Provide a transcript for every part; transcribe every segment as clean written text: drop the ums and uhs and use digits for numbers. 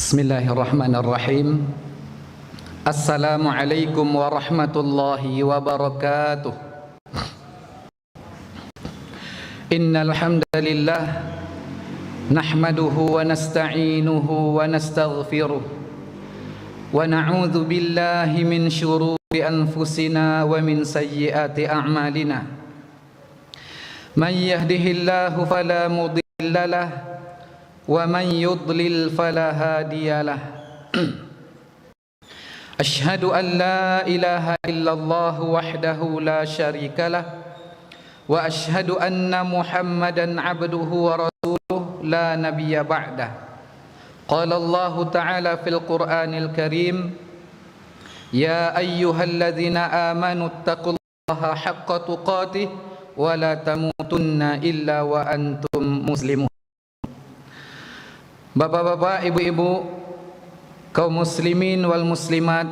Bismillahirrahmanirrahim. Assalamualaikum warahmatullahi wabarakatuh. Innal hamdalillah nahmaduhu wa nasta'inuhu wa nastaghfiruh wa na'udzu billahi min shururi anfusina wa min sayyiati a'malina. Man yahdihillahu fala mudilla lahu wa man yudlil fala hadiyalah. Asyhadu an la ilaha illallah wahdahu la syarikalah wa asyhadu anna Muhammadan abduhu wa rasuluh la nabiyya ba'dah. Qala Allah ta'ala fil Qur'anil Karim, ya ayyuhalladzina amanu taqullaha haqqa tuqatih wa la tamutunna illa wa antum muslimun. Bapak-bapak, ibu-ibu, kaum muslimin wal muslimat,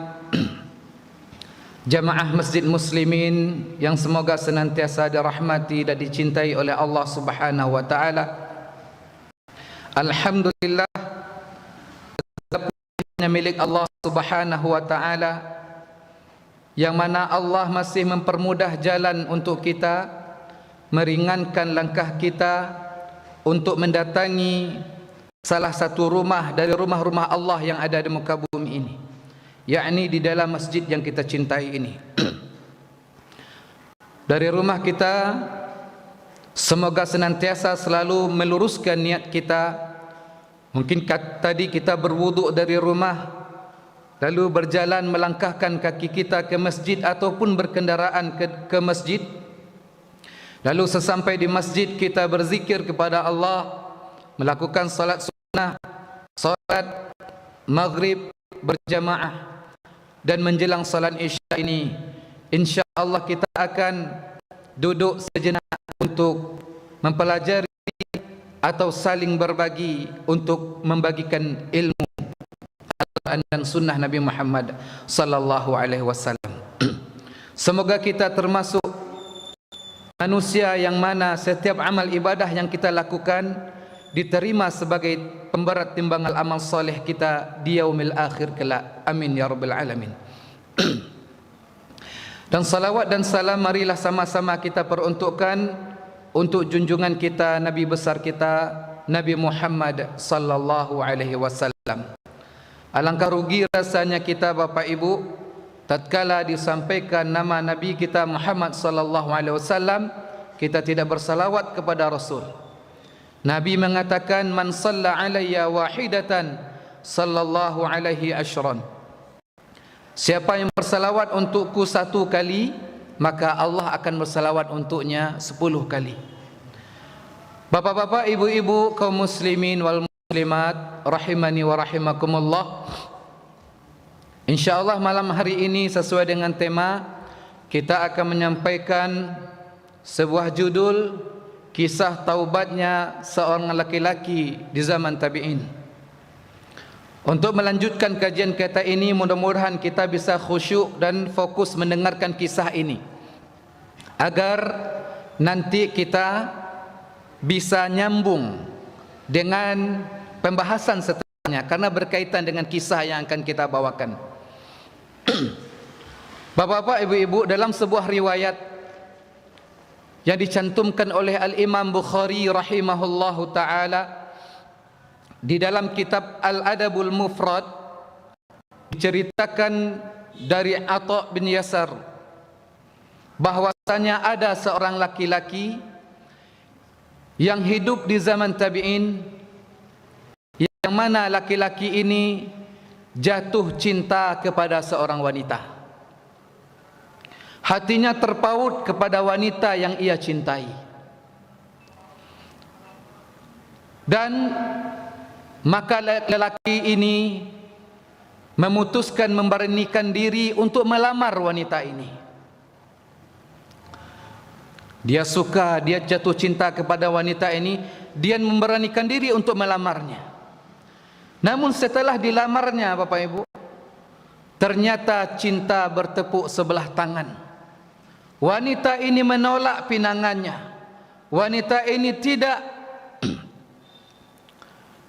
jamaah masjid muslimin yang semoga senantiasa dirahmati dan dicintai oleh Allah Subhanahu wa taala. Alhamdulillah, segala milik Allah Subhanahu wa taala, yang mana Allah masih mempermudah jalan untuk kita, meringankan langkah kita untuk mendatangi salah satu rumah dari rumah-rumah Allah yang ada di muka bumi ini, yakni di dalam masjid yang kita cintai ini. Dari rumah kita, semoga senantiasa selalu meluruskan niat kita. Mungkin tadi kita berwuduk dari rumah, lalu berjalan melangkahkan kaki kita ke masjid ataupun berkendaraan ke masjid. Lalu sesampai di masjid kita berzikir kepada Allah, melakukan salat sunnah, salat maghrib berjamaah, dan menjelang salat isya ini, insya-Allah kita akan duduk sejenak untuk mempelajari atau saling berbagi untuk membagikan ilmu Al-Quran dan sunnah Nabi Muhammad sallallahu alaihi wasallam. Semoga kita termasuk manusia yang mana setiap amal ibadah yang kita lakukan diterima sebagai pemberat timbangan amal soleh kita di yaumil akhir kelak. Amin ya rabbal alamin. Dan salawat dan salam marilah sama-sama kita peruntukkan untuk junjungan kita, Nabi besar kita, Nabi Muhammad sallallahu alaihi wasallam. Alangkah rugi rasanya kita Bapak Ibu, tatkala disampaikan nama Nabi kita Muhammad sallallahu alaihi wasallam, kita tidak bersalawat kepada Rasul. Nabi mengatakan, man shalla alayya wahidatan sallallahu alaihi asyran. Siapa yang bersalawat untukku satu kali, maka Allah akan bersalawat untuknya 10 kali. Bapak-bapak, ibu-ibu, kaum muslimin wal muslimat, rahimani wa rahimakumullah. InsyaAllah malam hari ini sesuai dengan tema, kita akan menyampaikan sebuah judul, kisah taubatnya seorang laki-laki di zaman tabi'in. Untuk melanjutkan kajian kita ini, mudah-mudahan kita bisa khusyuk dan fokus mendengarkan kisah ini, agar nanti kita bisa nyambung dengan pembahasan setelahnya, karena berkaitan dengan kisah yang akan kita bawakan. Bapak-bapak, ibu-ibu, dalam sebuah riwayat yang dicantumkan oleh Al-Imam Bukhari rahimahullahu ta'ala di dalam kitab Al-Adabul Mufrad, diceritakan dari Atha bin Yasar bahwasanya ada seorang laki-laki yang hidup di zaman tabi'in, yang mana laki-laki ini jatuh cinta kepada seorang wanita. Hatinya terpaut kepada wanita yang ia cintai, dan maka lelaki ini memutuskan memberanikan diri untuk melamar wanita ini. Dia suka, dia jatuh cinta kepada wanita ini, dia memberanikan diri untuk melamarnya. Namun setelah dilamarnya, Bapak Ibu, ternyata cinta bertepuk sebelah tangan. Wanita ini menolak pinangannya. Wanita ini tidak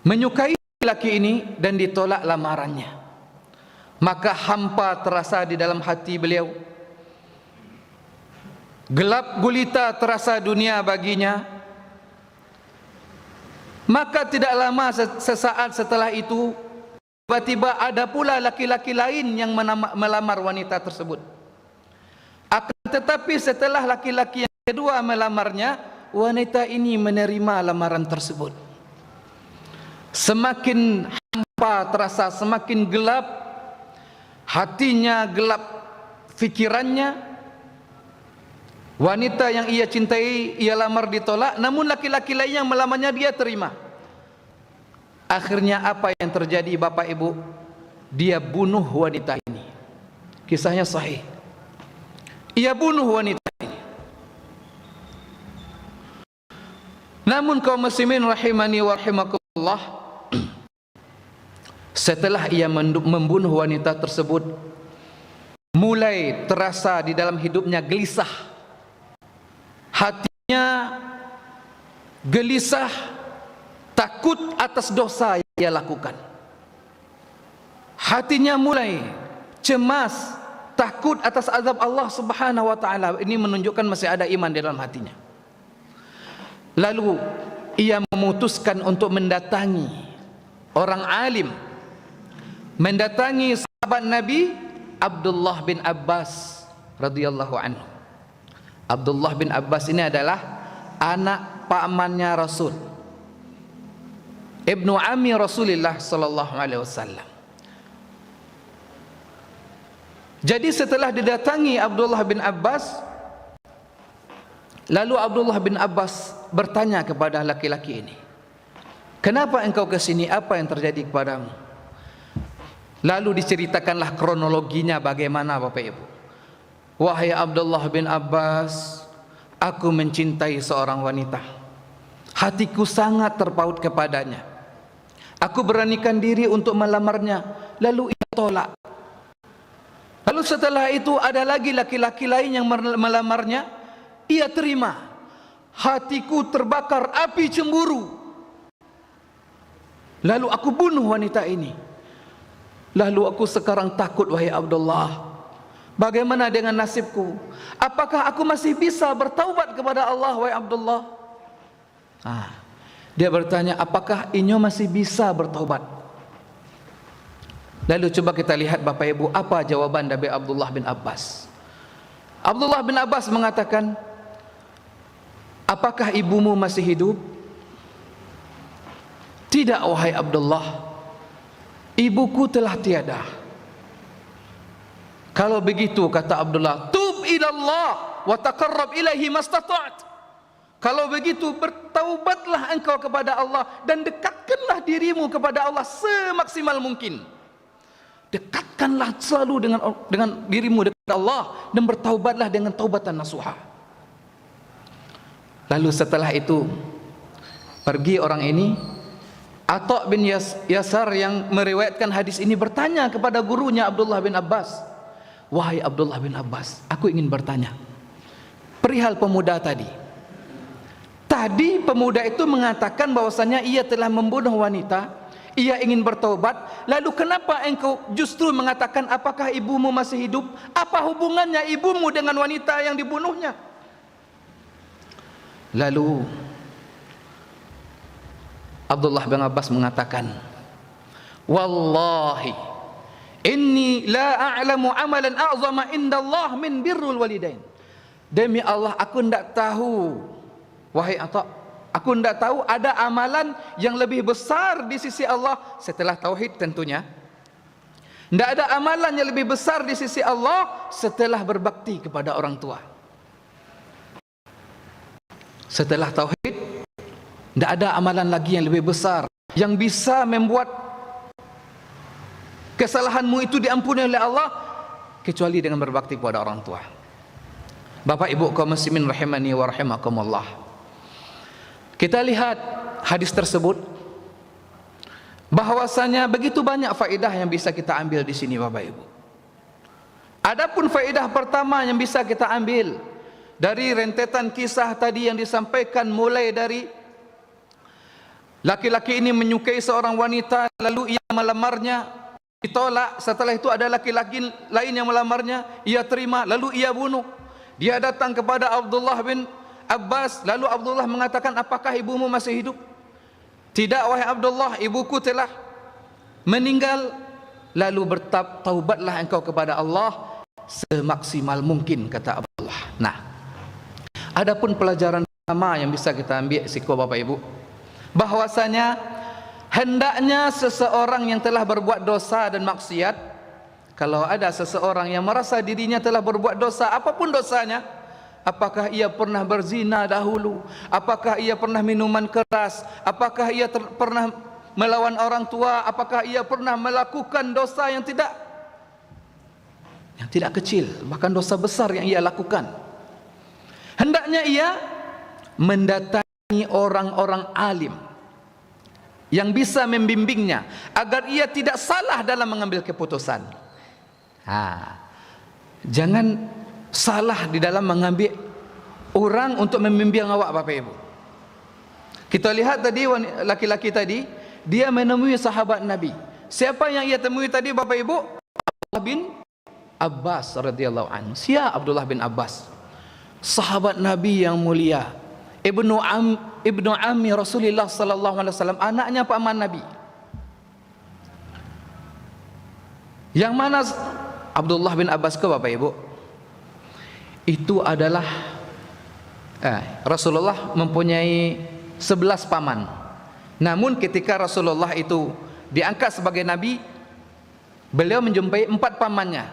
menyukai laki ini dan ditolak lamarannya. Maka hampa terasa di dalam hati beliau, gelap gulita terasa dunia baginya. Maka tidak lama sesaat setelah itu, tiba-tiba ada pula laki-laki lain yang melamar wanita tersebut. Akan tetapi setelah laki-laki yang kedua melamarnya, wanita ini menerima lamaran tersebut. Semakin hampa terasa, semakin gelap hatinya, gelap fikirannya. Wanita yang ia cintai, ia lamar ditolak, namun laki-laki lain yang melamarnya dia terima. Akhirnya apa yang terjadi Bapak Ibu? Dia bunuh wanita ini. Kisahnya sahih. Ia bunuh wanita ini. Namun kaum muslimin rahimani wa rahimakumullah, setelah ia membunuh wanita tersebut, mulai terasa di dalam hidupnya gelisah. Hatinya gelisah, takut atas dosa yang ia lakukan. Hatinya mulai cemas, takut atas azab Allah Subhanahu wa taala. Ini menunjukkan masih ada iman di dalam hatinya. Lalu ia memutuskan untuk mendatangi orang alim, mendatangi sahabat Nabi Abdullah bin Abbas radhiyallahu anhu. Abdullah bin Abbas ini adalah anak pamannya Rasul, ibnu ammi Rasulullah sallallahu alaihi wasallam. Jadi setelah didatangi Abdullah bin Abbas, lalu Abdullah bin Abbas bertanya kepada laki-laki ini, "Kenapa engkau ke sini? Apa yang terjadi kepadamu?" Lalu diceritakanlah kronologinya bagaimana Bapak Ibu. "Wahai Abdullah bin Abbas, aku mencintai seorang wanita. Hatiku sangat terpaut kepadanya. Aku beranikan diri untuk melamarnya, lalu ia tolak. Lalu setelah itu ada lagi laki-laki lain yang melamarnya, ia terima. Hatiku terbakar api cemburu. Lalu aku bunuh wanita ini. Lalu aku sekarang takut, wahai Abdullah. Bagaimana dengan nasibku? Apakah aku masih bisa bertaubat kepada Allah, wahai Abdullah?" Dia bertanya, apakah inyo masih bisa bertaubat? Lalu coba kita lihat Bapak Ibu, apa jawaban dari Abdullah bin Abbas. Abdullah bin Abbas mengatakan, "Apakah ibumu masih hidup?" "Tidak, wahai Abdullah, ibuku telah tiada." "Kalau begitu," kata Abdullah, "tub ilallah wa taqarrab ilaihi mastata'at." Kalau begitu, bertaubatlah engkau kepada Allah dan dekatkanlah dirimu kepada Allah semaksimal mungkin. Dekatkanlah selalu dengan dirimu dekat Allah dan bertaubatlah dengan taubatan nasuha. Lalu setelah itu pergi orang ini. Atha bin Yasar yang meriwayatkan hadis ini bertanya kepada gurunya Abdullah bin Abbas, "Wahai Abdullah bin Abbas, aku ingin bertanya perihal pemuda tadi. Tadi pemuda itu mengatakan bahwasanya ia telah membunuh wanita, ia ingin bertaubat. Lalu kenapa engkau justru mengatakan apakah ibumu masih hidup? Apa hubungannya ibumu dengan wanita yang dibunuhnya?" Lalu Abdullah bin Abbas mengatakan, "Wallahi inni la a'lamu amalan a'zama indallah min birrul walidain." Demi Allah, aku tidak tahu, wahai Atha, aku tidak tahu ada amalan yang lebih besar di sisi Allah setelah tauhid tentunya. Tidak ada amalan yang lebih besar di sisi Allah setelah berbakti kepada orang tua. Setelah tauhid, tidak ada amalan lagi yang lebih besar yang bisa membuat kesalahanmu itu diampuni oleh Allah kecuali dengan berbakti kepada orang tua. Bapak Ibu kaum muslimin rahimani wa rahimakumullah. Kita lihat hadis tersebut, bahwasanya begitu banyak faedah yang bisa kita ambil di sini Bapak Ibu. Adapun faedah pertama yang bisa kita ambil dari rentetan kisah tadi yang disampaikan, mulai dari Laki-laki ini menyukai seorang wanita, lalu ia melamarnya, ditolak. Setelah itu ada laki-laki lain yang melamarnya, ia terima, lalu ia bunuh. Dia datang kepada Abdullah bin Abbas, lalu Abdullah mengatakan, apakah ibumu masih hidup? Tidak wahai Abdullah, ibuku telah meninggal. Lalu bertaubatlah engkau kepada Allah semaksimal mungkin, kata Abdullah. Nah, adapun pelajaran pertama yang bisa kita ambil siko Bapak Ibu, bahwasanya hendaknya seseorang yang telah berbuat dosa dan maksiat, kalau ada seseorang yang merasa dirinya telah berbuat dosa, apapun dosanya, apakah ia pernah berzina dahulu, apakah ia pernah minuman keras, apakah ia pernah melawan orang tua, apakah ia pernah melakukan dosa yang tidak kecil, bahkan dosa besar yang ia lakukan, hendaknya ia mendatangi orang-orang alim yang bisa membimbingnya agar ia tidak salah dalam mengambil keputusan. Jangan salah di dalam mengambil orang untuk membimbing awak, Bapak Ibu. Kita lihat tadi laki-laki tadi, dia menemui sahabat Nabi. Siapa yang ia temui tadi, Bapak Ibu? Abdullah bin Abbas radhiyallahu anhu. Siapa Abdullah bin Abbas? Sahabat Nabi yang mulia, ibnu ammi Rasulullah sallallahu alaihi wasallam, anaknya paman Nabi. Yang mana Abdullah bin Abbas ke, Bapak Ibu? Itu adalah Rasulullah mempunyai 11 paman. Namun ketika Rasulullah itu diangkat sebagai Nabi, beliau menjumpai 4 pamannya.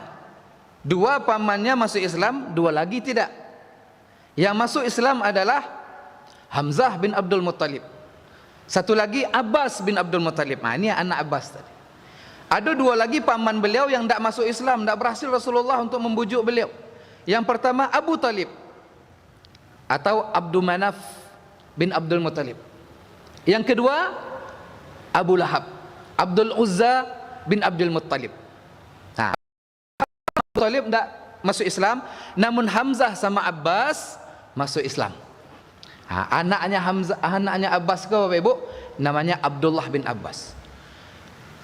2 pamannya masuk Islam, 2 lagi tidak. Yang masuk Islam adalah Hamzah bin Abdul Muttalib, 1 lagi Abbas bin Abdul Muttalib. Ini anak Abbas tadi. Ada 2 lagi paman beliau yang tidak masuk Islam, tidak berhasil Rasulullah untuk membujuk beliau. Yang pertama Abu Talib atau Abdul Manaf bin Abdul Muttalib. Yang kedua Abu Lahab, Abdul Uzza bin Abdul Muttalib. Abu Talib tidak masuk Islam, namun Hamzah sama Abbas masuk Islam. Anaknya Abbas ke, Bapak Ibu, namanya Abdullah bin Abbas.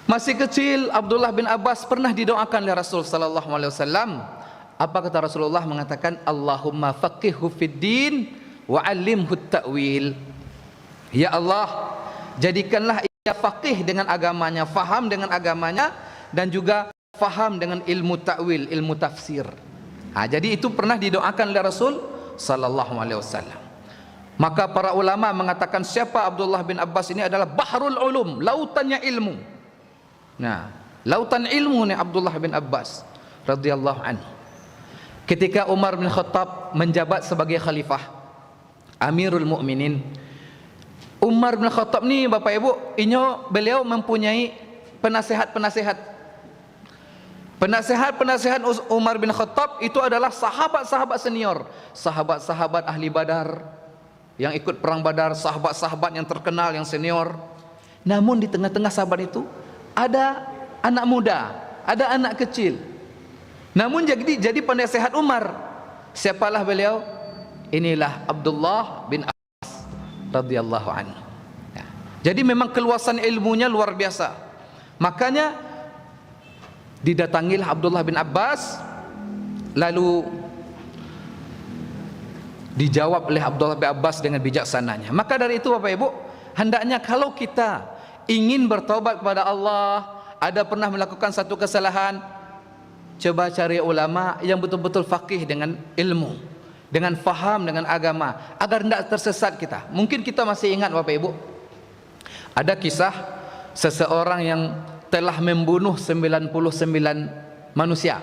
Masih kecil Abdullah bin Abbas pernah didoakan oleh Rasul sallallahu alaihi wasallam. Apa kata Rasulullah? Mengatakan, Allahumma faqihhu fid din wa 'allimhu at-ta'wil. Ya Allah, jadikanlah ia faqih dengan agamanya, faham dengan agamanya, dan juga faham dengan ilmu ta'wil, ilmu tafsir. Jadi itu pernah didoakan oleh Rasul sallallahu alaihi wasallam. Maka para ulama mengatakan siapa Abdullah bin Abbas ini adalah bahrul ulum, lautannya ilmu. Lautan ilmu ni Abdullah bin Abbas radhiyallahu anhu. Ketika Umar bin Khattab menjabat sebagai khalifah, Amirul Mukminin, Umar bin Khattab ni, Bapak Ibu, beliau mempunyai penasihat-penasihat. Penasihat-penasihat Umar bin Khattab itu adalah sahabat-sahabat senior, sahabat-sahabat ahli Badar yang ikut perang Badar, sahabat-sahabat yang terkenal, yang senior. Namun di tengah-tengah sahabat itu ada anak muda, ada anak kecil. Namun jadi penasihat Umar. Siapalah beliau? Inilah Abdullah bin Abbas radhiyallahu anhu. Jadi memang keluasan ilmunya luar biasa. Makanya didatangilah Abdullah bin Abbas, lalu dijawab oleh Abdullah bin Abbas dengan bijaksananya. Maka dari itu, Bapak Ibu, hendaknya kalau kita ingin bertaubat kepada Allah, ada pernah melakukan satu kesalahan, coba cari ulama yang betul-betul faqih dengan ilmu, dengan faham dengan agama, agar tidak tersesat kita. Mungkin kita masih ingat, Bapak Ibu, ada kisah seseorang yang telah membunuh 99 manusia.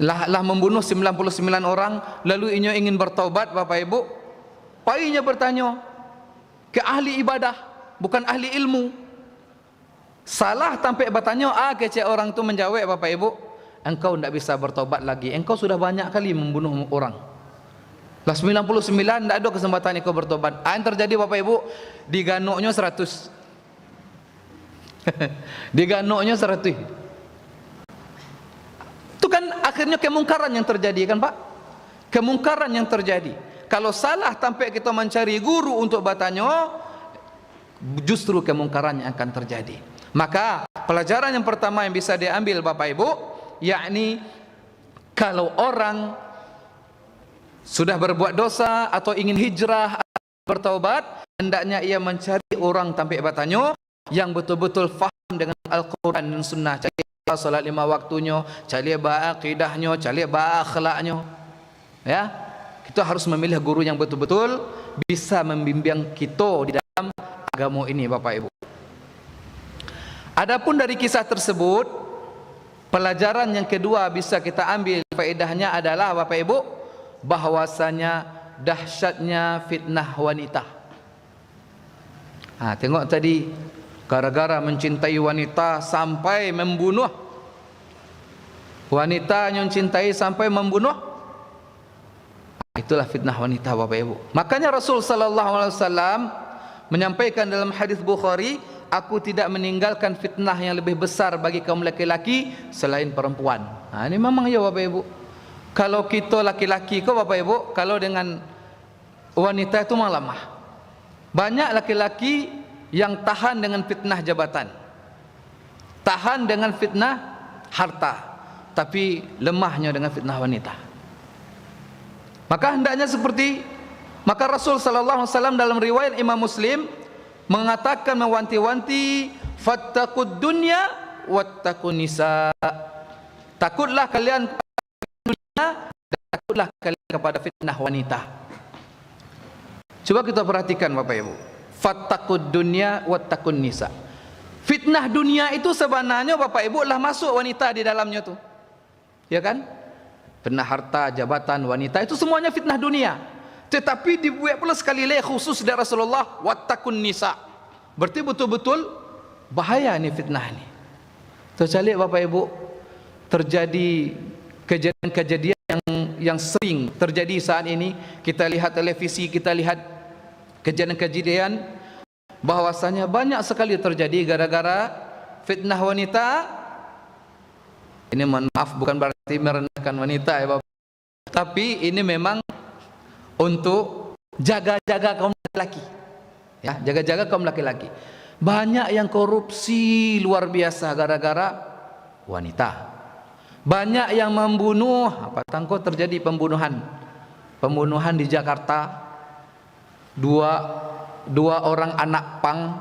Lah membunuh 99 orang, lalu ia ingin bertaubat, Bapak Ibu. Painya bertanya ke ahli ibadah, bukan ahli ilmu. Salah sampai bertanya, kecek orang tu menjawab, Bapak Ibu, engkau tidak bisa bertaubat lagi, engkau sudah banyak kali membunuh orang. Lah 99 tidak ada kesempatan engkau bertobat. Yang terjadi, Bapak Ibu, diganoknya 100. Diganoknya 100. Itu kan akhirnya kemungkaran yang terjadi, kan Pak? Kemungkaran yang terjadi. Kalau salah sampai kita mencari guru untuk bertanya, justru kemungkaran yang akan terjadi. Maka pelajaran yang pertama yang bisa diambil Bapak Ibu, yakni kalau orang sudah berbuat dosa atau ingin hijrah bertaubat, hendaknya ia mencari orang sampai bertanya yang betul-betul faham dengan Al-Quran dan Sunnah. Cari salat 5 waktunya, cari akidahnya, cari akhlaknya. Ya, kita harus memilih guru yang betul-betul bisa membimbing kita di dalam agama ini, Bapak Ibu. Adapun dari kisah tersebut, pelajaran yang kedua bisa kita ambil faedahnya adalah Bapak Ibu, bahwasanya dahsyatnya fitnah wanita. Tengok tadi, gara-gara mencintai wanita sampai membunuh. Wanita yang cintai sampai membunuh, itulah fitnah wanita, Bapak Ibu. Makanya Rasul sallallahu alaihi wasallam menyampaikan dalam hadis Bukhari, aku tidak meninggalkan fitnah yang lebih besar bagi kaum laki-laki selain perempuan. Ini memang ya Bapak Ibu. Kalau kita laki-laki kok Bapak Ibu, kalau dengan wanita itu malah lemah. Banyak laki-laki yang tahan dengan fitnah jabatan, tahan dengan fitnah harta, tapi lemahnya dengan fitnah wanita. Maka hendaknya maka Rasul sallallahu alaihi wasallam dalam riwayat Imam Muslim mengatakan, mewanti-wanti, fattaqud dunya wattaqun nisa. Takutlah kalian kepada dunia dan takutlah kalian kepada fitnah wanita. Coba kita perhatikan Bapak Ibu. Fattaqud dunya wattaqun nisa. Fitnah dunia itu sebenarnya Bapak Ibu lah masuk wanita di dalamnya tuh. Ya kan? Fitnah harta, jabatan, wanita itu semuanya fitnah dunia. Tetapi dibuat pula sekali lagi khusus dari Rasulullah, wattaqun nisa. Berarti betul-betul bahaya ini fitnah ini. Tercalik Bapak Ibu, terjadi kejadian-kejadian yang sering terjadi saat ini. Kita lihat televisi, kita lihat kejadian-kejadian bahwasanya banyak sekali terjadi gara-gara fitnah wanita. Ini mohon maaf, bukan berarti merendahkan wanita ya Bapak, tapi ini memang untuk jaga-jaga kaum laki-laki, ya, jaga-jaga kaum laki-laki. Banyak yang korupsi luar biasa gara-gara wanita. Banyak yang membunuh, tangkut terjadi pembunuhan di Jakarta. Dua orang anak pang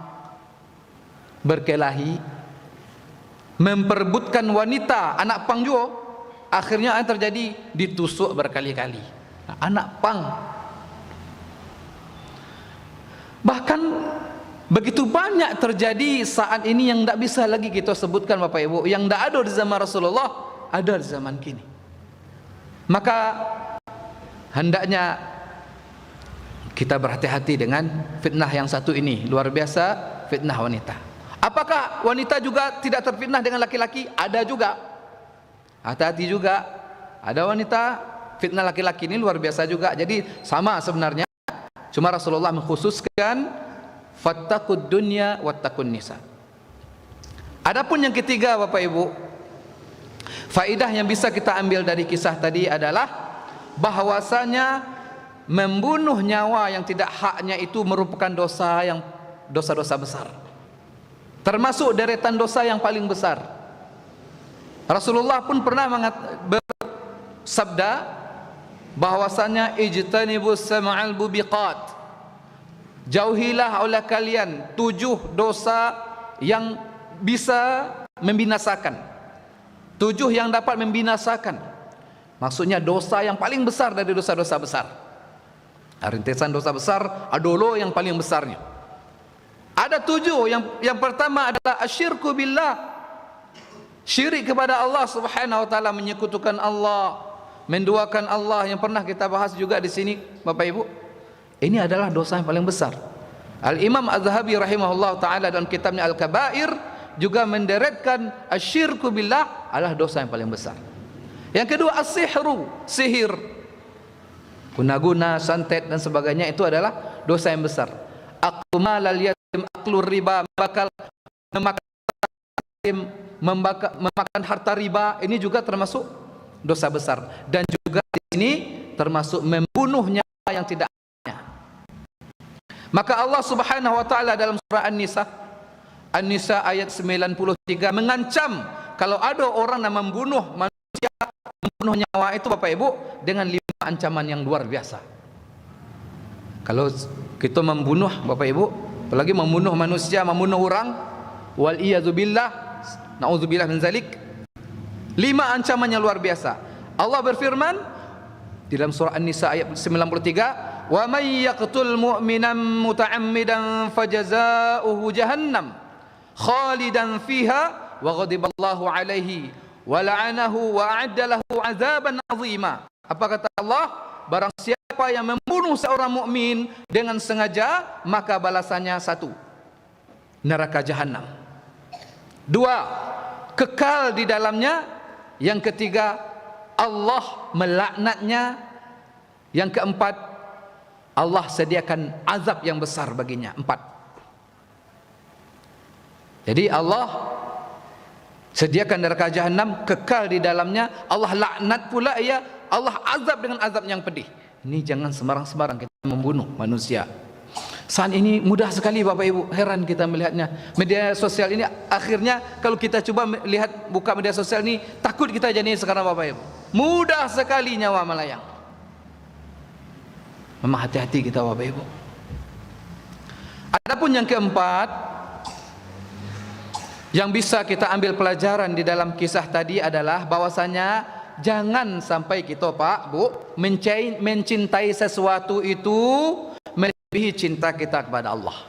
berkelahi memperebutkan wanita, anak pang juga. Akhirnya yang terjadi ditusuk berkali-kali. Anak pang. Bahkan begitu banyak terjadi saat ini yang tidak bisa lagi kita sebutkan Bapak Ibu, yang tidak ada di zaman Rasulullah, ada di zaman kini. Maka hendaknya kita berhati-hati dengan fitnah yang satu ini, luar biasa, fitnah wanita. Apakah wanita juga tidak terfitnah dengan laki-laki? Ada juga. Hati-hati juga. Ada wanita fitnah laki-laki ini luar biasa juga. Jadi sama sebenarnya. Cuma Rasulullah mengkhususkan fattaqud dunya wattaqun nisa. Adapun yang ketiga Bapak Ibu, faedah yang bisa kita ambil dari kisah tadi adalah bahwasanya membunuh nyawa yang tidak haknya itu merupakan dosa-dosa besar. Termasuk deretan dosa yang paling besar. Rasulullah pun pernah bersabda bahwasanya ijtanibus sam'al bubiqat. Jauhilah oleh kalian 7 dosa yang bisa membinasakan. 7 yang dapat membinasakan. Maksudnya dosa yang paling besar dari dosa-dosa besar. Rintisan dosa besar adalah yang paling besarnya. Ada 7. Yang pertama adalah asyirku billah. Syirik kepada Allah Subhanahu wa taala, menyekutukan Allah, menduakan Allah, yang pernah kita bahas juga di sini Bapak Ibu. Ini adalah dosa yang paling besar. Al-Imam Az-Zahabi rahimahullah taala dalam kitabnya Al-Kabair juga menderetkan asyirku billah adalah dosa yang paling besar. Yang kedua as-sihru, sihir, guna-guna, santet dan sebagainya, itu adalah dosa yang besar. Aklu malal yatim, aklu riba, memakan harta riba, ini juga termasuk dosa besar. Dan juga di sini termasuk membunuhnya yang tidak adanya. Maka Allah Subhanahu wa taala dalam surah An-Nisa ayat 93 mengancam kalau ada orang yang membunuh manusia, membunuh nyawa itu Bapak Ibu dengan 5 ancaman yang luar biasa. Kalau kita membunuh Bapak Ibu, apalagi membunuh manusia, membunuh orang, wal iyadzubillah, naudzubillah min zalik, 5 ancaman yang luar biasa. Allah berfirman di dalam surah An-Nisa ayat 93, wa may yaqtul mu'minan muta'ammidan fajazaohu jahannam khalidan fiha wa ghadiballahu alaihi wa la'anahu wa a'adda lahu 'adzaban 'azima. Apa kata Allah? Barang siapa yang membunuh seorang mukmin dengan sengaja, maka balasannya 1, neraka jahanam. 2, kekal di dalamnya. Yang ketiga, Allah melaknatnya. Yang keempat, Allah sediakan azab yang besar baginya. 4. Jadi Allah sediakan neraka jahanam, kekal di dalamnya, Allah laknat pula ia, Allah azab dengan azab yang pedih. Ini jangan sembarang-sembarang kita membunuh manusia. Saat ini mudah sekali Bapak Ibu, heran kita melihatnya. Media sosial ini akhirnya kalau kita coba lihat, buka media sosial ini, takut kita jadi sekarang Bapak Ibu. Mudah sekali nyawa melayang. Memang hati-hati kita Bapak Ibu. Adapun yang keempat yang bisa kita ambil pelajaran di dalam kisah tadi adalah bahwasanya jangan sampai kita Pak Bu mencintai sesuatu itu melebihi cinta kita kepada Allah.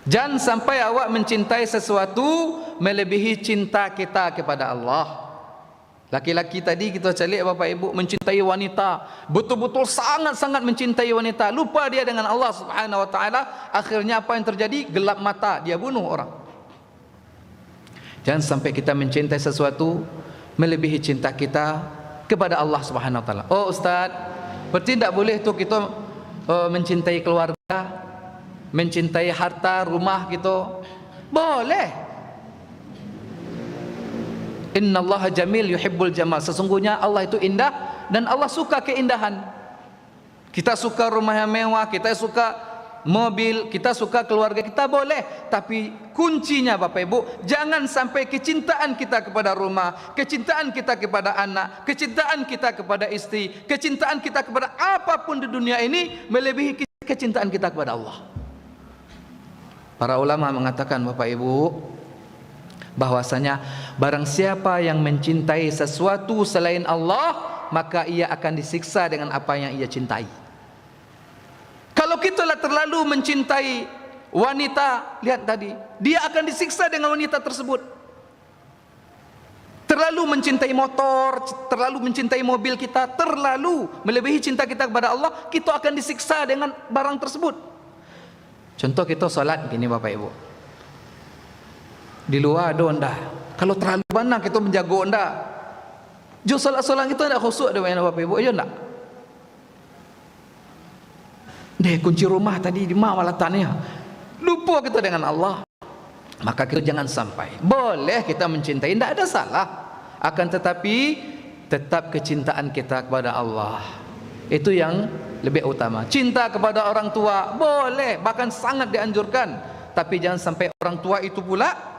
Jangan sampai awak mencintai sesuatu melebihi cinta kita kepada Allah. Laki-laki tadi kita calik Bapak Ibu mencintai wanita, betul-betul sangat-sangat mencintai wanita, lupa dia dengan Allah Subhanahu wa taala, akhirnya apa yang terjadi? Gelap mata, dia bunuh orang. Jangan sampai kita mencintai sesuatu melebihi cinta kita kepada Allah Subhanahu wa taala. Oh Ustaz, berarti tidak boleh tu kita mencintai keluarga, mencintai harta, rumah gitu. Boleh. Innallaha jamil yuhibbul jamal. Sesungguhnya Allah itu indah dan Allah suka keindahan. Kita suka rumah yang mewah, kita suka mobil, kita suka keluarga kita, boleh. Tapi kuncinya Bapak Ibu, jangan sampai kecintaan kita kepada rumah, kecintaan kita kepada anak, kecintaan kita kepada istri, kecintaan kita kepada apapun di dunia ini melebihi kecintaan kita kepada Allah. Para ulama mengatakan Bapak Ibu, bahwasanya barang siapa yang mencintai sesuatu selain Allah, maka ia akan disiksa dengan apa yang ia cintai. Kalau kita terlalu mencintai wanita, lihat tadi, dia akan disiksa dengan wanita tersebut. Terlalu mencintai motor, terlalu mencintai mobil kita, terlalu melebihi cinta kita kepada Allah, kita akan disiksa dengan barang tersebut. Contoh kita salat gini Bapak Ibu, di luar ada ndak, kalau terlalu banyak kita menjaga ndak, jo salat-salat kita ndak khusyuk dengan Bapak Ibu, ya ndak? Deh kunci rumah tadi di mana letaknya? Lupa kita dengan Allah. Maka kita jangan sampai. Boleh kita mencintai, tidak ada salah. Akan tetapi tetap kecintaan kita kepada Allah, itu yang lebih utama. Cinta kepada orang tua boleh, bahkan sangat dianjurkan. Tapi jangan sampai orang tua itu pula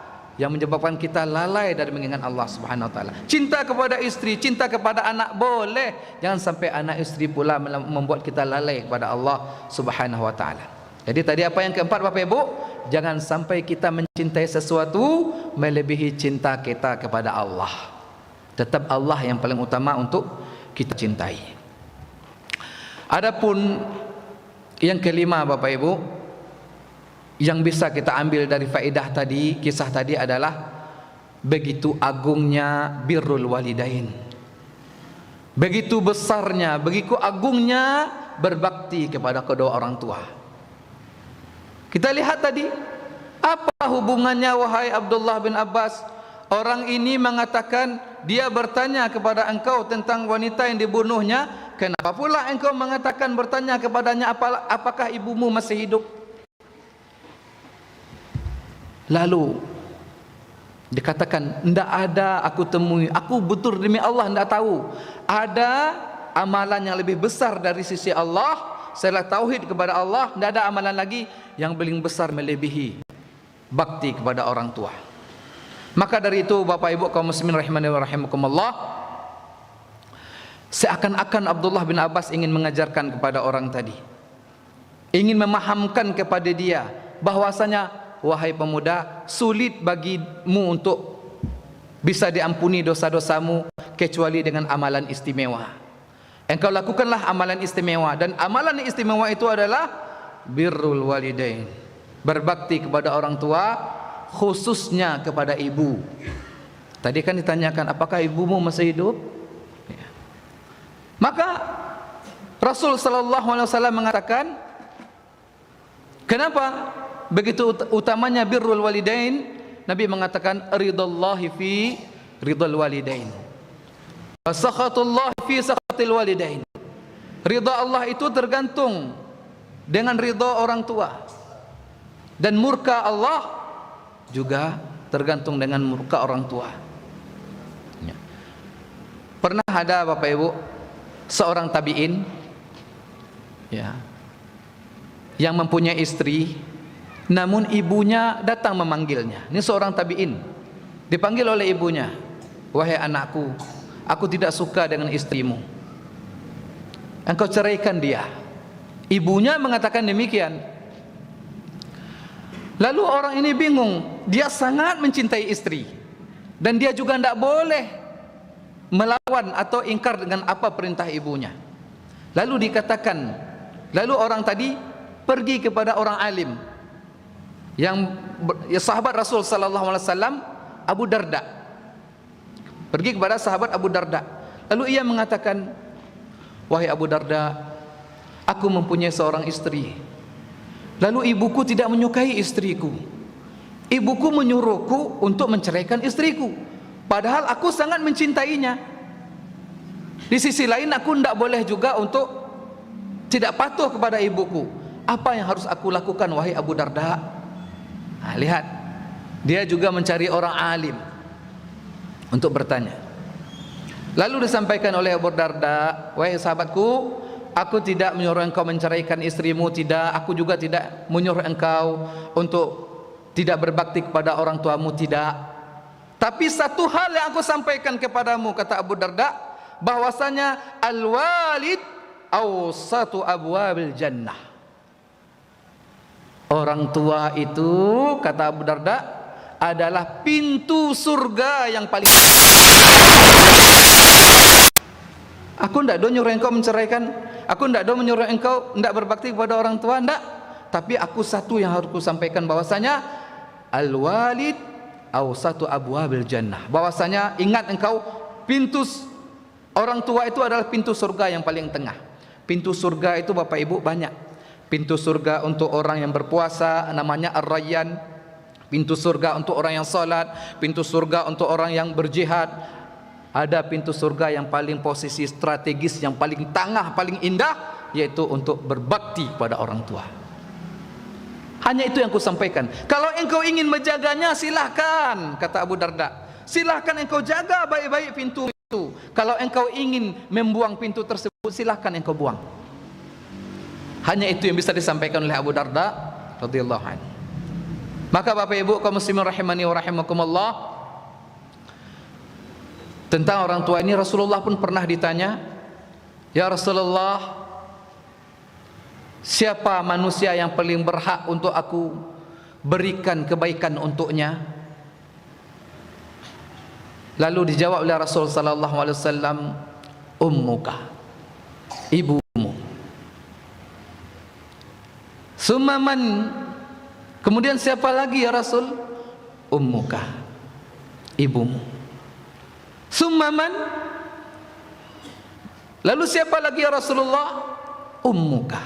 yang menyebabkan kita lalai dari mengingat Allah Subhanahu wa taala. Cinta kepada istri, cinta kepada anak boleh, jangan sampai anak istri pula membuat kita lalai kepada Allah Subhanahu wa taala. Jadi tadi apa yang keempat Bapak Ibu, jangan sampai kita mencintai sesuatu melebihi cinta kita kepada Allah. Tetap Allah yang paling utama untuk kita cintai. Adapun yang kelima Bapak Ibu, yang bisa kita ambil dari faedah tadi, kisah tadi adalah begitu agungnya birrul walidain, begitu besarnya, begitu agungnya berbakti kepada kedua orang tua. Kita lihat tadi, apa hubungannya wahai Abdullah bin Abbas? Orang ini mengatakan, dia bertanya kepada engkau tentang wanita yang dibunuhnya, kenapa pula engkau mengatakan bertanya kepadanya apakah ibumu masih hidup? Lalu dikatakan, tidak ada aku temui, aku betul demi Allah tidak tahu ada amalan yang lebih besar dari sisi Allah setelah tauhid kepada Allah. Tidak ada amalan lagi yang paling besar melebihi bakti kepada orang tua. Maka dari itu Bapak Ibu kaum muslimin rahimani wa rahimakumullah, seakan-akan Abdullah bin Abbas ingin mengajarkan kepada orang tadi, ingin memahamkan kepada dia bahwasanya, wahai pemuda, sulit bagimu untuk bisa diampuni dosa-dosamu kecuali dengan amalan istimewa. Engkau lakukanlah amalan istimewa, dan amalan istimewa itu adalah birrul walidain, berbakti kepada orang tua, khususnya kepada ibu. Tadi kan ditanyakan, apakah ibumu masih hidup? Ya. Maka Rasul sallallahu alaihi wasallam mengatakan, kenapa begitu utamanya birrul walidain? Nabi mengatakan, ridallahi fi ridal walidain, wa sakhatullahi fi sakhatil walidain. Ridha Allah itu tergantung dengan ridha orang tua, dan murka Allah juga tergantung dengan murka orang tua. Ya. Pernah ada Bapak Ibu seorang tabi'in, ya, yang mempunyai istri, namun ibunya datang memanggilnya. Ini seorang tabi'in, dipanggil oleh ibunya, wahai anakku, aku tidak suka dengan istrimu, engkau ceraikan dia. Ibunya mengatakan demikian. Lalu orang ini bingung, dia sangat mencintai istri, dan dia juga tidak boleh melawan atau ingkar dengan apa perintah ibunya. Lalu dikatakan, lalu orang tadi pergi kepada orang alim yang sahabat Rasul sallallahu alaihi wasallam, Abu Darda. Pergi kepada sahabat Abu Darda. Lalu ia mengatakan, wahai Abu Darda, aku mempunyai seorang istri. Lalu ibuku tidak menyukai istriku. Ibuku menyuruhku untuk menceraikan istriku, padahal aku sangat mencintainya. Di sisi lain aku tidak boleh juga untuk tidak patuh kepada ibuku. Apa yang harus aku lakukan, wahai Abu Darda? Nah, lihat, dia juga mencari orang alim untuk bertanya. Lalu disampaikan oleh Abu Darda, wahai sahabatku, aku tidak menyuruh engkau menceraikan istrimu, tidak. Aku juga tidak menyuruh engkau untuk tidak berbakti kepada orang tuamu, tidak. Tapi satu hal yang aku sampaikan kepadamu, kata Abu Darda, bahwasanya al-walid awsatu abwabil jannah. Orang tua itu, kata Abu Darda, adalah pintu surga yang paling. Aku tidak menyuruh engkau menceraikan, aku tidak menyuruh engkau tidak berbakti kepada orang tua, tidak. Tapi aku satu yang harus ku sampaikan, bahwasanya al-walid awsatu abwabil jannah, bahwasanya ingat engkau, pintu orang tua itu adalah pintu surga yang paling tengah. Pintu surga itu Bapak Ibu banyak. Pintu surga untuk orang yang berpuasa namanya Ar-Rayyan. Pintu surga untuk orang yang salat. Pintu surga untuk orang yang berjihad. Ada pintu surga yang paling posisi strategis, yang paling tengah, paling indah, yaitu untuk berbakti pada orang tua. Hanya itu yang ku sampaikan. Kalau engkau ingin menjaganya, silahkan, kata Abu Darda. Silahkan engkau jaga baik-baik pintu itu. Kalau engkau ingin membuang pintu tersebut, silahkan engkau buang. Hanya itu yang bisa disampaikan oleh Abu Darda radhiyallahu anhu. Maka Bapak Ibu kaum muslimin rahimani wa rahimakumullah, tentang orang tua ini Rasulullah pun pernah ditanya, ya Rasulullah, siapa manusia yang paling berhak untuk aku berikan kebaikan untuknya? Lalu dijawab oleh Rasul sallallahu alaihi wasallam, ummuka, ibumu. Summaman, kemudian siapa lagi ya Rasul? Ummuka, ibumu. Summaman, lalu siapa lagi ya Rasulullah? Ummuka.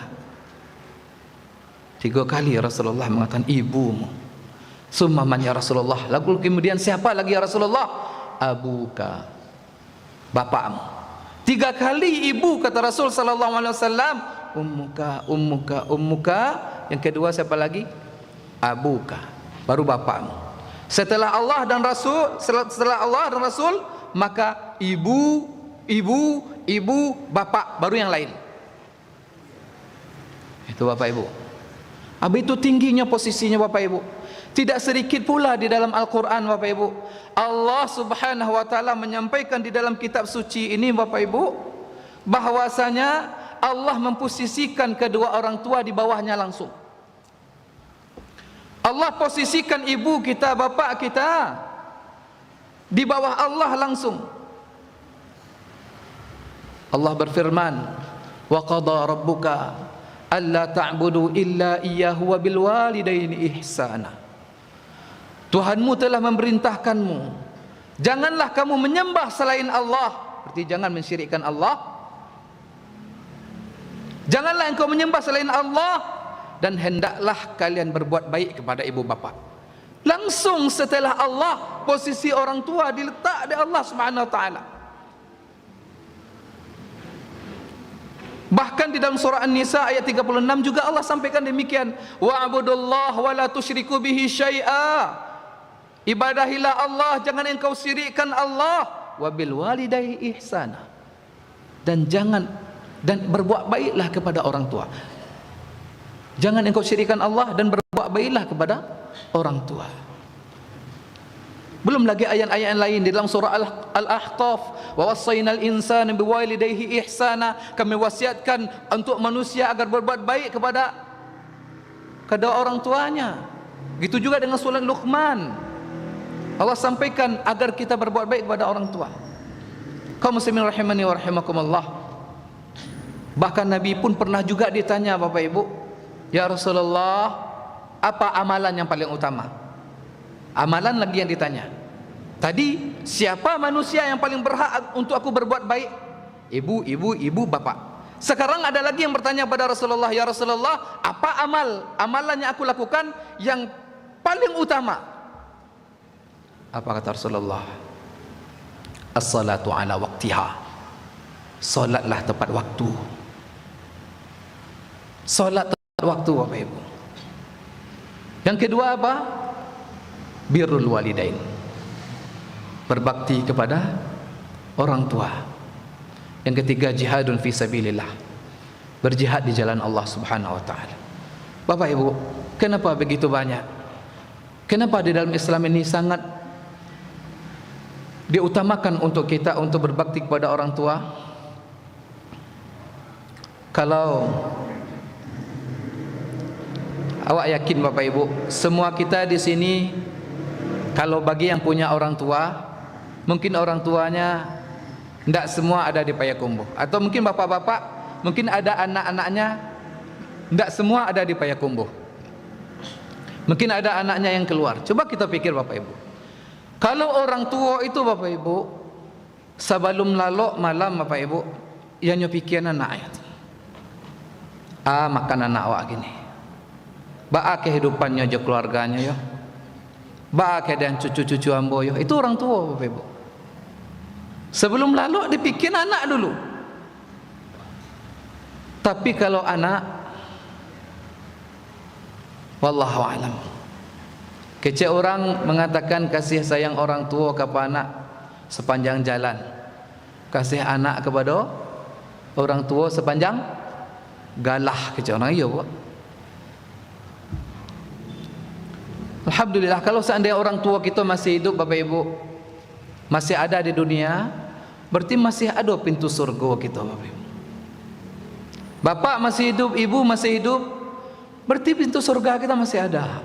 3 kali ya Rasulullah mengatakan ibumu. Summaman ya Rasulullah. Lalu kemudian siapa lagi ya Rasulullah? Abuka, bapakmu. 3 kali ibu kata Rasul sallallahu alaihi wasallam. Ummuka, ummuka, ummuka. Yang kedua siapa lagi? Abuka, baru bapakmu. Setelah Allah dan Rasul, setelah Allah dan Rasul, maka ibu, ibu, ibu, bapak, baru yang lain. Itu Bapak Ibu. Habis itu tingginya posisinya Bapak Ibu. Tidak sedikit pula di dalam Al-Quran Bapak Ibu, Allah Subhanahu wa ta'ala menyampaikan di dalam kitab suci ini Bapak Ibu, bahwasanya Allah memposisikan kedua orang tua di bawahnya langsung. Allah posisikan ibu kita, bapak kita di bawah Allah langsung. Allah berfirman, wa qada rabbuka alla ta'budu illa iyyahu wa bil walidaini ihsana. Tuhanmu telah memerintahkanmu, janganlah kamu menyembah selain Allah. Berarti jangan mensyirikkan Allah. Janganlah engkau menyembah selain Allah, dan hendaklah kalian berbuat baik kepada ibu bapa. Langsung setelah Allah, posisi orang tua diletak di Allah Subhanahu wa taala. Bahkan di dalam surah An-Nisa ayat 36 juga Allah sampaikan demikian, wa'budullaha wa la tusyriku bihi syai'a. Ibadahilah Allah, jangan engkau syirikkan Allah, wa bil walidayhi ihsana. Dan berbuat baiklah kepada orang tua. Jangan engkau syirikkan Allah dan berbuat baiklah kepada orang tua. Belum lagi ayat-ayat lain di dalam surah Al-Ahqaf, wa wassaynal insana biwalidayhi ihsana. Kami wasiatkan untuk manusia agar berbuat baik kepada orang tuanya. Begitu juga dengan surah Luqman. Allah sampaikan agar kita berbuat baik kepada orang tua. Kaum muslimin rahimani wa rahimakumullah. Bahkan Nabi pun pernah juga ditanya Bapak Ibu, ya Rasulullah, apa amalan yang paling utama? Amalan lagi yang ditanya. Tadi, siapa manusia yang paling berhak untuk aku berbuat baik? Ibu, bapak. Sekarang ada lagi yang bertanya pada Rasulullah, ya Rasulullah, apa amalan yang aku lakukan yang paling utama? Apa kata Rasulullah? As-salatu ala waqtiha. Salatlah tepat waktu. Salat tepat waktu Bapak Ibu. Yang kedua apa? Birrul walidain. Berbakti kepada orang tua. Yang ketiga jihadun fi sabilillah. Berjihad di jalan Allah Subhanahu wa taala. Bapak Ibu, kenapa begitu banyak? Kenapa di dalam Islam ini sangat diutamakan untuk kita untuk berbakti kepada orang tua? Kalau awak yakin Bapak Ibu, semua kita di sini kalau bagi yang punya orang tua, mungkin orang tuanya tidak semua ada di Payakumbuh, atau mungkin bapak-bapak, mungkin ada anak-anaknya tidak semua ada di Payakumbuh. Mungkin ada anaknya yang keluar. Coba kita pikir Bapak Ibu, kalau orang tua itu Bapak Ibu, sebelum lalok malam Bapak Ibu, yang nyopikian anaknya, makan anak awak gini, ba'a kehidupannya jo keluarganya yo, ba'a keadaan cucu-cucu ambo yo. Itu orang tua Bapak Ibu. Sebelum lalu dipikir anak dulu. Tapi kalau anak, wallahu alam, kecil orang mengatakan kasih sayang orang tua kepada anak sepanjang jalan, kasih anak kepada orang tua sepanjang galah. Kecil orang iya Pak. Alhamdulillah, kalau seandainya orang tua kita masih hidup Bapak Ibu, masih ada di dunia, berarti masih ada pintu surga kita Bapak Ibu. Bapak masih hidup, ibu masih hidup, berarti pintu surga kita masih ada.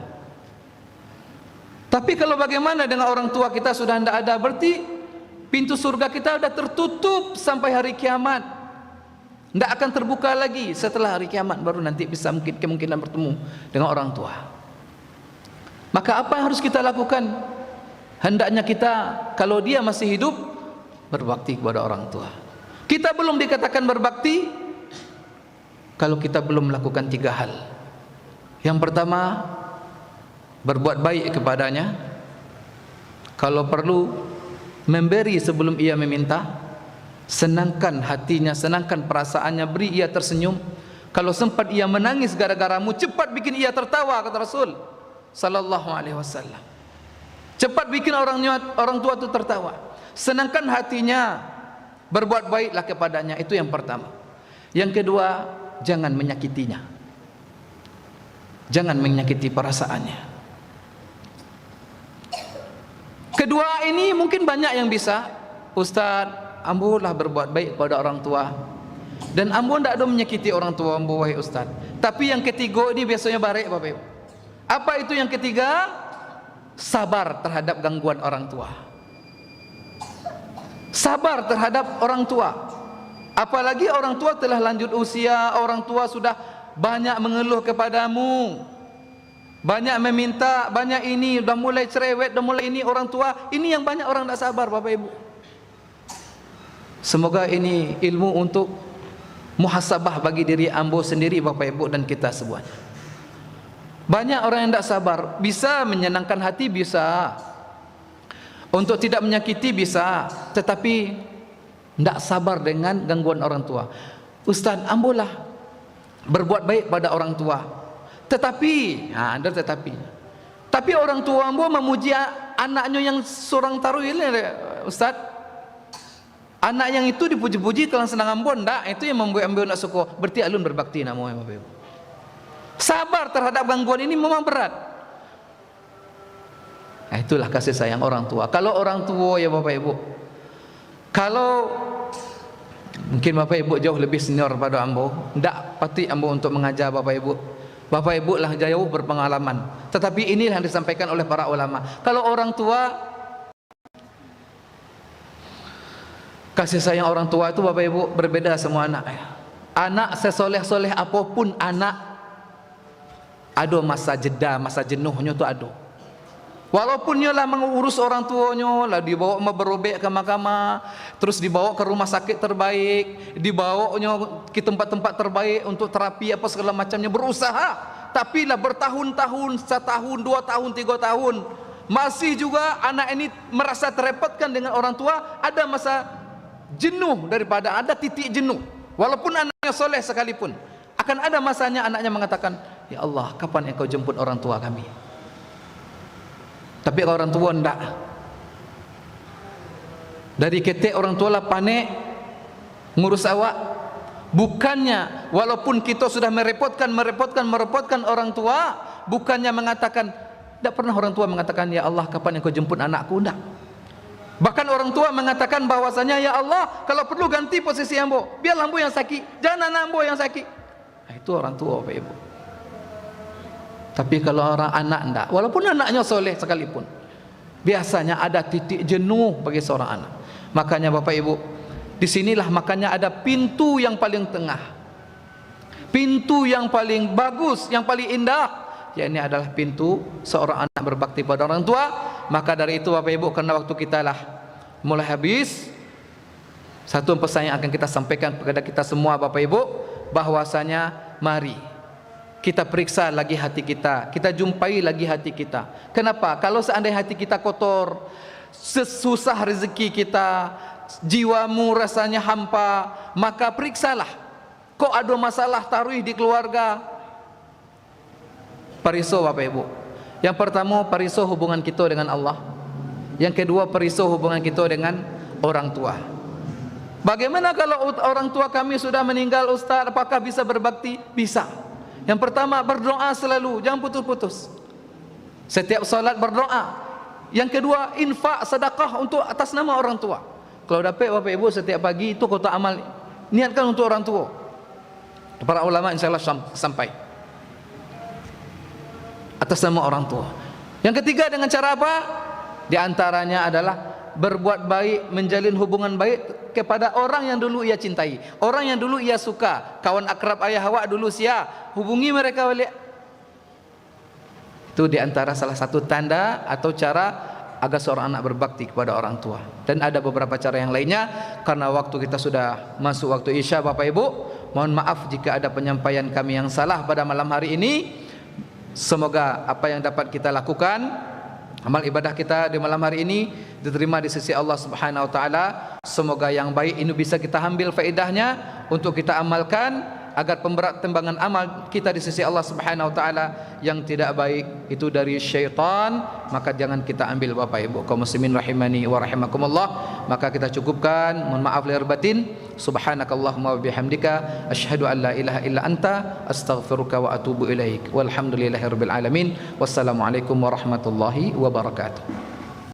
Tapi kalau bagaimana dengan orang tua kita sudah tidak ada, berarti pintu surga kita sudah tertutup sampai hari kiamat. Tidak akan terbuka lagi setelah hari kiamat, baru nanti bisa kemungkinan bertemu dengan orang tua. Maka apa yang harus kita lakukan? Hendaknya kita, kalau dia masih hidup, berbakti kepada orang tua. Kita belum dikatakan berbakti kalau kita belum melakukan 3 hal. Yang pertama, berbuat baik kepadanya. Kalau perlu, memberi sebelum ia meminta. Senangkan hatinya, senangkan perasaannya, beri ia tersenyum. Kalau sempat ia menangis gara-garamu, cepat bikin ia tertawa, kata Rasul sallallahu alaihi wasallam. Cepat bikin orang tua itu tertawa. Senangkan hatinya. Berbuat baiklah kepadanya, itu yang pertama. Yang kedua, jangan menyakitinya. Jangan menyakiti perasaannya. Kedua ini mungkin banyak yang bisa. Ustaz, ambo lah berbuat baik kepada orang tua, dan ambo tidak ada menyakiti orang tua ambo, wahai Ustaz. Tapi yang ketiga ini biasanya barik, Bapak Ibu. Apa itu yang ketiga? Sabar terhadap gangguan orang tua. Sabar terhadap orang tua. Apalagi orang tua telah lanjut usia, orang tua sudah banyak mengeluh kepadamu, banyak meminta, banyak ini, dah mulai cerewet, dah mulai ini orang tua. Ini yang banyak orang tak sabar, Bapak Ibu. Semoga ini ilmu untuk muhasabah bagi diri ambo sendiri, Bapak Ibu, dan kita semuanya. Banyak orang yang tak sabar. Bisa menyenangkan hati, bisa. Untuk tidak menyakiti, bisa. Tetapi tidak sabar dengan gangguan orang tua. Ustaz, ambolah berbuat baik pada orang tua, tetapi ada tetapi. Tapi orang tua ambo memuji anaknya yang seorang taruh ini, Ustaz. Anak yang itu dipuji-puji telah senang ambo, ndak, itu yang membuat ambo nak suka. Berarti alun berbakti namanya, Bapak Ibu. Sabar terhadap gangguan ini memang berat. Itulah kasih sayang orang tua. Kalau orang tua ya Bapak Ibu, kalau mungkin Bapak Ibu jauh lebih senior pada ambo, ndak pati ambo untuk mengajar Bapak Ibu. Bapak Ibu lah jauh berpengalaman. Tetapi inilah yang disampaikan oleh para ulama. Kalau orang tua, kasih sayang orang tua itu Bapak Ibu berbeda semua anak. Anak sesoleh-soleh apapun anak, ada masa jeda, masa jenuhnya tu ada. Walaupun dia lah mengurus orang tuanya, lah dibawa berobek ke mahkamah, terus dibawa ke rumah sakit terbaik, dibawanya ke tempat-tempat terbaik untuk terapi apa segala macamnya, berusaha. Tapi lah bertahun-tahun, 1 tahun, 2 tahun, 3 tahun, masih juga anak ini merasa terrepotkan dengan orang tua. Ada masa jenuh, daripada ada titik jenuh. Walaupun anaknya soleh sekalipun, akan ada masanya anaknya mengatakan, ya Allah, kapan engkau jemput orang tua kami? Tapi kalau orang tua enggak, dari ketik orang tua lah panik ngurus awak. Bukannya walaupun kita sudah merepotkan orang tua, bukannya mengatakan, tidak pernah orang tua mengatakan, ya Allah, kapan engkau jemput anakku? Enggak. Bahkan orang tua mengatakan bahwasanya, ya Allah, kalau perlu ganti posisi ambo, biar ambo yang sakit, jangan anak ambo yang sakit. Nah, itu orang tua, Bapak Ibu. Tapi kalau orang anak enggak, walaupun anaknya soleh sekalipun, biasanya ada titik jenuh bagi seorang anak. Makanya Bapak Ibu, disinilah makanya ada pintu yang paling tengah, pintu yang paling bagus, yang paling indah, ya ini adalah pintu seorang anak berbakti pada orang tua. Maka dari itu Bapak Ibu, karena waktu kita lah mulai habis, satu pesan yang akan kita sampaikan kepada kita semua Bapak Ibu, bahwasanya mari kita periksa lagi hati kita, kita jumpai lagi hati kita. Kenapa? Kalau seandainya hati kita kotor, susah rezeki kita, jiwamu rasanya hampa, maka periksalah. Kok ada masalah taruh di keluarga? Periso Bapak Ibu. Yang pertama, periso hubungan kita dengan Allah. Yang kedua, periso hubungan kita dengan orang tua. Bagaimana kalau orang tua kami sudah meninggal, Ustaz? Apakah bisa berbakti? Bisa. Yang pertama, berdoa selalu, jangan putus-putus. Setiap salat berdoa. Yang kedua, infak, sedekah untuk atas nama orang tua. Kalau dapat Bapak Ibu setiap pagi itu kota amal, niatkan untuk orang tua. Para ulama insyaallah sampai atas nama orang tua. Yang ketiga, dengan cara apa? Di antaranya adalah berbuat baik, menjalin hubungan baik kepada orang yang dulu ia cintai, orang yang dulu ia suka, kawan akrab ayah awak dulu sia, hubungi mereka balik. Itu di antara salah satu tanda atau cara agar seorang anak berbakti kepada orang tua. Dan ada beberapa cara yang lainnya. Karena waktu kita sudah masuk waktu Isya Bapak Ibu, mohon maaf jika ada penyampaian kami yang salah pada malam hari ini. Semoga apa yang dapat kita lakukan, amal ibadah kita di malam hari ini diterima di sisi Allah Subhanahu wa taala. Semoga yang baik ini bisa kita ambil faedahnya untuk kita amalkan, agar pemberat timbangan amal kita di sisi Allah Subhanahu wa taala yang tidak baik itu dari syaitan, maka jangan kita ambil Bapak Ibu kaum muslimin rahimani wa rahimakumullah. Maka kita cukupkan, mohon maaf lahir batin. Subhanakallahumma wa bihamdika asyhadu an la ilaha illa anta astaghfiruka wa atubu ilaik. Walhamdulillahirabbil alamin. Wassalamualaikum warahmatullahi wabarakatuh.